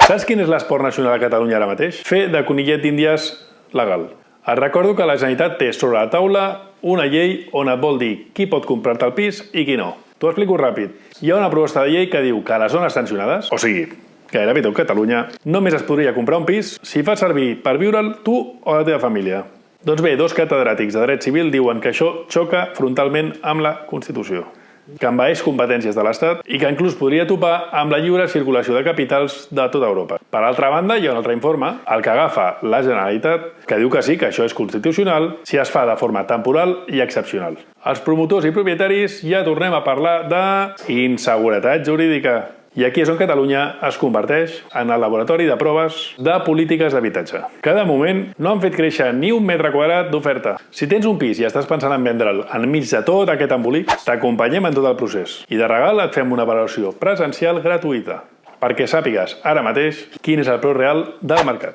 Saps quin és l'esport nacional a Catalunya ara mateix? Fer de conillet d'Índies legal. Et recordo que la Generalitat té sobre la taula una llei on et vol dir qui pot comprar-te el pis i qui no. T'ho explico ràpid. Hi ha una proposta de llei que diu que a les zones tensionades, o sigui, gairebé tot Catalunya, només es podria comprar un pis si fa servir per viure'l tu o la teva família. Doncs bé, dos catedràtics de dret civil diuen que això xoca frontalment amb la Constitució, que envaeix competències de l'Estat i que inclús podria topar amb la lliure circulació de capitals de tota Europa. Per altra banda, hi ha un altre informe, el que agafa la Generalitat, que diu que sí, que això és constitucional, si es fa de forma temporal i excepcional. Els promotors i propietaris ja tornem a parlar d'inseguretat jurídica. I aquí és on Catalunya es converteix en el laboratori de proves de polítiques d'habitatge. Cada moment no han fet créixer ni un metre quadrat d'oferta. Si tens un pis i estàs pensant en vendre'l enmig de tot aquest embolic, t'acompanyem en tot el procés. I de regal et fem una valoració presencial gratuïta, perquè sàpigues ara mateix quin és el preu real del mercat.